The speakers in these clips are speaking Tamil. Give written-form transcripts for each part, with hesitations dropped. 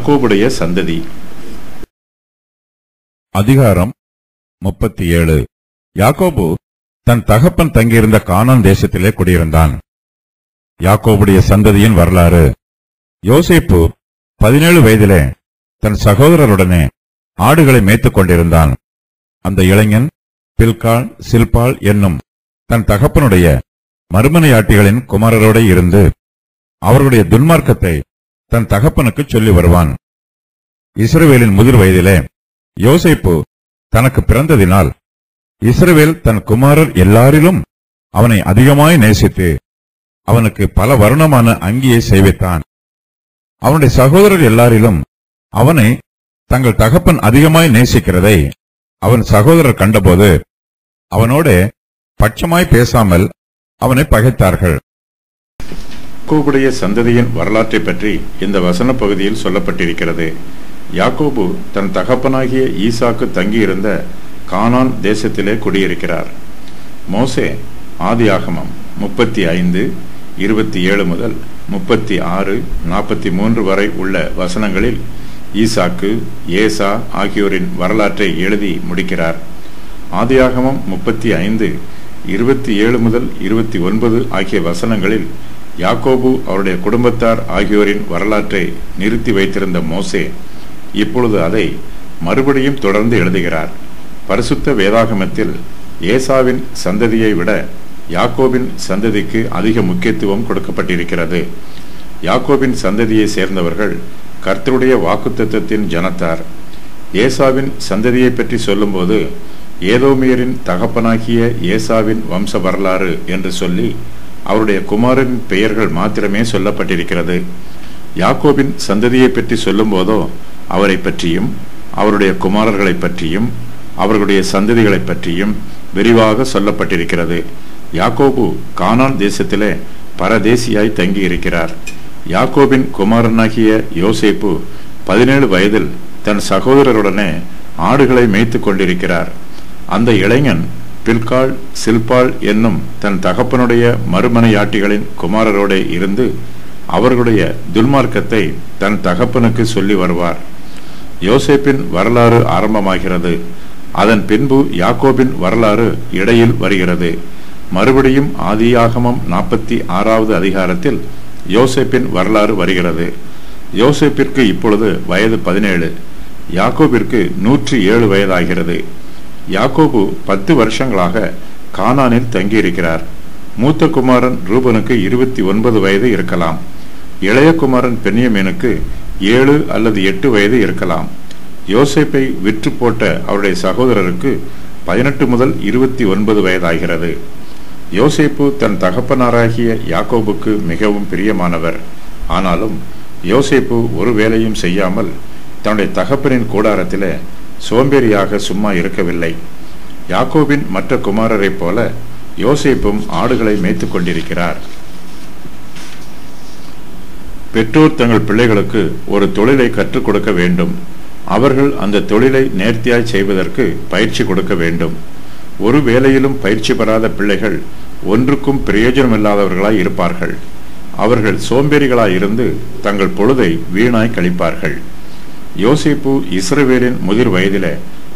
யாக்கோபுடைய சந்ததி. அதிகாரம் 37. யாக்கோபு தன் தகப்பன் தங்கியிருந்த கானான் தேசத்திலே குடியிருந்தான். யாக்கோபுடைய சந்ததியின் வரலாறு. யோசேப்பு 17 வயதிலே தன் சகோதரருடனே ஆடுகளை மேய்த்துக் கொண்டிருந்தான். அந்த இளைஞன் பில்காள் சில்பாள் என்னும் தன் தகப்பனுடைய மறுமனையாட்டிகளின் குமாரரோடு இருந்து அவர்களுடைய துன்மார்க்கத்தை தன் தகப்பனுக்கு சொல்லி வருவான். இஸ்ரவேலின் முதிர் வயதிலே யோசேப்பு தனக்கு பிறந்ததினால் இஸ்ரவேல் தன் குமாரர் எல்லாரிலும் அவனை அதிகமாய் நேசித்து அவனுக்கு பல வருணமான அங்கியை செய்வித்தான். அவனுடைய சகோதரர் எல்லாரிலும் அவனை தங்கள் தகப்பன் அதிகமாய் நேசிக்கிறதை அவன் சகோதரர் கண்டபோது அவனோட பட்சமாய் பேசாமல் அவனை பகைத்தார்கள். யாக்கோபுடைய சந்ததியின் வரலாற்றை பற்றி இந்த வசன பகுதியில் சொல்லப்பட்டிருக்கிறது. யாக்கோபு தன் தகப்பனாகிய ஈசாக்கு தங்கியிருந்த கானான் தேசத்திலே குடியிருக்கிறார். மோசே ஆதியாகமம் 35, 27 முதல் 36, 43 வரை உள்ள வசனங்களில் ஈசாக்கு, ஏசா ஆகியோரின் வரலாற்றை எழுதி முடிக்கிறார். ஆதியாகமம் 35, 27 முதல் 29 ஆகிய வசனங்களில் யாக்கோபு அவருடைய குடும்பத்தார் ஆகியோரின் வரலாற்றை நிறுத்தி வைத்திருந்த மோசே இப்பொழுது அதை மறுபடியும் தொடர்ந்து எழுதுகிறார். பரிசுத்த வேதாகமத்தில் ஏசாவின் சந்ததியை விட யாக்கோபின் சந்ததிக்கு அதிக முக்கியத்துவம் கொடுக்கப்பட்டிருக்கிறது. யாக்கோபின் சந்ததியை சேர்ந்தவர்கள் கர்த்தருடைய வாக்குத்தத்தத்தின் ஜனத்தார். ஏசாவின் சந்ததியை பற்றி சொல்லும்போது ஏதோமியரின் தகப்பனாகிய ஏசாவின் வம்ச வரலாறு என்று சொல்லி அவருடைய குமாரரின் பெயர்கள் மாத்திரமே சொல்லப்பட்டிருக்கிறது. யாக்கோபின் சந்ததியை பற்றி சொல்லும் போதோ அவரை பற்றியும் அவருடைய குமாரர்களை பற்றியும் அவர்களுடைய சந்ததிகளை பற்றியும் விரிவாக சொல்லப்பட்டிருக்கிறது. யாக்கோபு கானான் தேசத்திலே பரதேசியாய் தங்கி இருக்கிறார். யாக்கோபின் குமாரனாகிய யோசேப்பு 17 வயதில் தன் சகோதரருடனே ஆடுகளை மேய்த்து கொண்டிருக்கிறார். அந்த இளைஞன் பில்காள் சில்பாள் என்னும் தன் தகப்பனுடைய மறுமனையாட்டிகளின் குமாரரோட இருந்து அவர்களுடைய துன்மார்க்கத்தை தன் தகப்பனுக்கு சொல்லி வருவார். யோசேப்பின் வரலாறு ஆரம்பமாகிறது. அதன் பின்பு யாக்கோபின் வரலாறு இடையில் வருகிறது. மறுபடியும் ஆதியாகமம் 46வது அதிகாரத்தில் யோசேப்பின் வரலாறு வருகிறது. யோசேப்பிற்கு இப்பொழுது வயது 17, யாக்கோபிற்கு 107 வயதாகிறது. யாக்கோபு 10 வருஷங்களாக கானானில் தங்கியிருக்கிறார். மூத்த குமாரன் ரூபனுக்கு 29 வயது இருக்கலாம். இளைய குமாரன் பென்யமீனுக்கு 7 அல்லது 8 வயது இருக்கலாம். யோசேப்பை விற்று போட்ட அவருடைய சகோதரருக்கு 18 முதல் 29 வயதாகிறது. யோசேப்பு தன் தகப்பனாராகிய யாக்கோபுக்கு மிகவும் பிரியமானவர். ஆனாலும் யோசேப்பு ஒரு வேலையும் செய்யாமல் தன்னுடைய தகப்பனின் கூடாரத்திலே சோம்பேறியாக சும்மா இருக்கவில்லை. யாக்கோபின் மற்ற குமாரரை போல யோசேப்பும் ஆடுகளை மேய்த்துக் கொண்டிருக்கிறார். பெற்றோர் தங்கள் பிள்ளைகளுக்கு ஒரு தொழிலை கற்றுக் கொடுக்க வேண்டும். அவர்கள் அந்த தொழிலை நேர்த்தியாய் செய்வதற்கு பயிற்சி கொடுக்க வேண்டும். ஒரு வேலையிலும் பயிற்சி பெறாத பிள்ளைகள் ஒன்றுக்கும் பிரயோஜனமில்லாதவர்களாய் இருப்பார்கள். அவர்கள் சோம்பேறிகளாய் இருந்து தங்கள் பொழுதை வீணாய் கழிப்பார்கள். யோசேப்பு இஸ்ரவேலின் முதிர் வயதிலே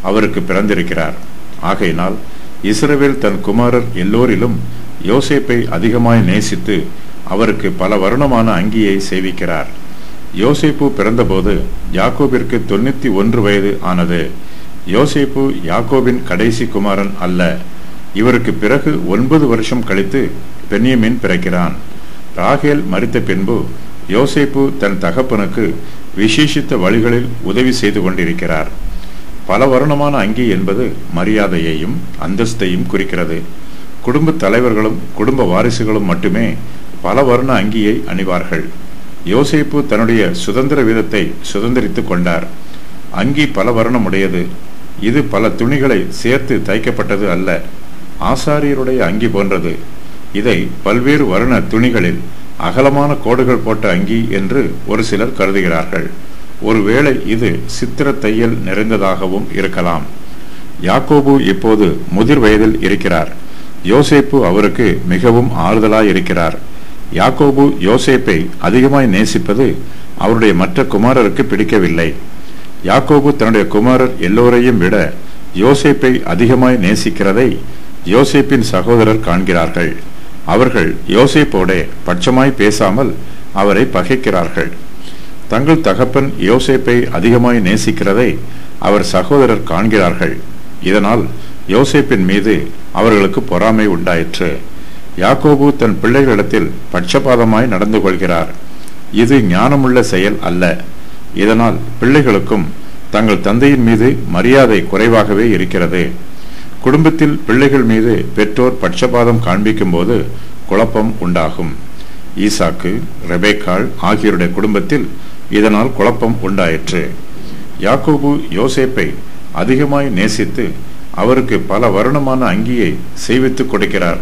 அவருக்கு பிறந்திருக்கிறார். ஆகையினால் இஸ்ரவேல் தன் குமாரர் எல்லோரிலும் யோசேப்பை அதிகமாய் நேசித்து அவருக்கு பல வருணமான அங்கியை செய்விக்கிறார். யோசேப்பு பிறந்தபோது யாக்கோபிற்கு 91 வயது ஆனது. யோசேப்பு யாக்கோபின் கடைசி குமாரன் அல்ல. இவருக்கு பிறகு 9 வருஷம் கழித்து பென்யமீன் பிறக்கிறான். ராகேல் மரித்த பின்பு யோசேப்பு தன் தகப்பனுக்கு விசேஷித்த வழிகளில் உதவி செய்து கொண்டிருக்கிறார். பல வருணமான அங்கி என்பது மரியாதையையும் அந்தஸ்தையும் குறிக்கிறது. குடும்ப தலைவர்களும் குடும்ப வாரிசுகளும் மட்டுமே பல வருண அங்கியை அணிவார்கள். யோசேப்பு தன்னுடைய சுதந்திர வீதத்தை சுதந்திரித்து கொண்டார். அங்கி பல வருணமுடையது. இது பல துணிகளை சேர்த்து தைக்கப்பட்டது அல்ல. ஆசாரியருடைய அங்கி போன்றது. இதை பல்வேறு வருண துணிகளில் அகலமான கோடுகள் போட்ட அங்கி என்று ஒரு சிலர் கருதுகிறார்கள். ஒருவேளை இது சித்திர தையல் நிறைந்ததாகவும் இருக்கலாம். யாக்கோபு இப்போது முதிர் வயதில் இருக்கிறார். யோசேப்பு அவருக்கு மிகவும் ஆறுதலாய் இருக்கிறார். யாக்கோபு யோசேப்பை அதிகமாய் நேசிப்பது அவருடைய மற்ற குமாரருக்கு பிடிக்கவில்லை. யாக்கோபு தன்னுடைய குமாரர் எல்லோரையும் விட யோசேப்பை அதிகமாய் நேசிக்கிறதை யோசேப்பின் சகோதரர் காண்கிறார்கள். அவர்கள் யோசேப்போடே பட்சமாய் பேசாமல் அவரை பகைக்கிறார்கள். தங்கள் தகப்பன் யோசேப்பை அதிகமாய் நேசிக்கிறதை அவர் சகோதரர் காண்கிறார்கள். இதனால் யோசேப்பின் மீது அவர்களுக்கு பொறாமை உண்டாயிற்று. யாக்கோபு தன் பிள்ளைகளிடத்தில் பட்சபாதமாய் நடந்து கொள்கிறார். இது ஞானமுள்ள செயல் அல்ல. இதனால் பிள்ளைகளுக்கும் தங்கள் தந்தையின் மீது மரியாதை குறைவாகவே இருக்கிறது. குடும்பத்தில் பிள்ளைகள் மீது பெற்றோர் பட்சபாதம் காண்பிக்கும் போது குழப்பம் உண்டாகும். ஈசாக்கு, ரெபேக்காள் ஆகியோருடைய குடும்பத்தில் இதனால் குழப்பம் உண்டாயிற்று. யாக்கோபு யோசேப்பை அதிகமாய் நேசித்து அவருக்கு பல வருணமான அங்கியை செய்வித்து கொடுக்கிறார்.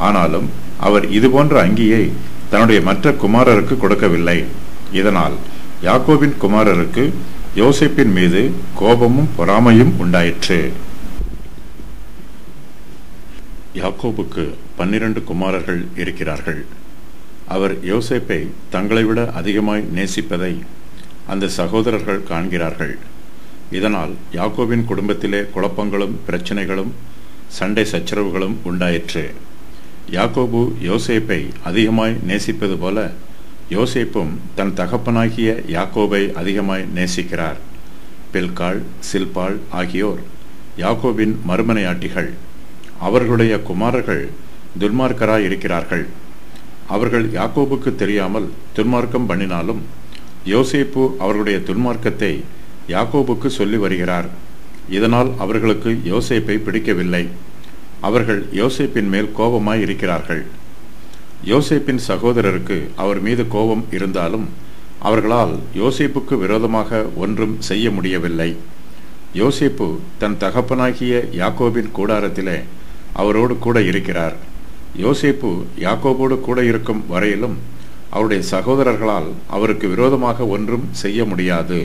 ஆனாலும் அவர் இதுபோன்ற அங்கியை தன்னுடைய மற்ற குமாரருக்கு கொடுக்கவில்லை. இதனால் யாக்கோபின் குமாரருக்கு யோசேப்பின் மீது கோபமும் பொறாமையும் உண்டாயிற்று. யாக்கோபுக்கு 12 குமாரர்கள் இருக்கிறார்கள். அவர் யோசேப்பை தங்களை விட அதிகமாய் நேசிப்பதை அந்த சகோதரர்கள் காண்கிறார்கள். இதனால் யாக்கோபின் குடும்பத்திலே குழப்பங்களும் பிரச்சனைகளும் சண்டை சச்சரவுகளும் உண்டாயிற்று. யாக்கோபு யோசேப்பை அதிகமாய் நேசிப்பது போல யோசேப்பும் தன் தகப்பனாகிய யாக்கோபை அதிகமாய் நேசிக்கிறார். பில்காள், சில்பாள் ஆகியோர் யாக்கோபின் மறுமனையாட்டிகள். அவர்களுடைய குமாரர்கள் துன்மார்க்கராய் இருக்கிறார்கள். அவர்கள் யாக்கோபுக்கு தெரியாமல் துன்மார்க்கம் பண்ணினாலும் யோசேப்பு அவர்களுடைய துன்மார்க்கத்தை யாக்கோபுக்கு சொல்லி வருகிறார். இதனால் அவர்களுக்கு யோசேப்பை பிடிக்கவில்லை. அவர்கள் யோசேப்பின் மேல் கோபமாய் இருக்கிறார்கள். யோசேப்பின் சகோதரருக்கு அவர் மீது கோபம் இருந்தாலும் அவர்களால் யோசேப்புக்கு விரோதமாக ஒன்றும் செய்ய முடியவில்லை. யோசேப்பு தன் தகப்பனாகிய யாக்கோபின் கூடாரத்திலே அவரோடு கூட இருக்கிறார். யோசேப்பு யாக்கோபோடு கூட இருக்கும் வரையிலும் அவருடைய சகோதரர்களால் அவருக்கு விரோதமாக ஒன்றும் செய்ய முடியாது.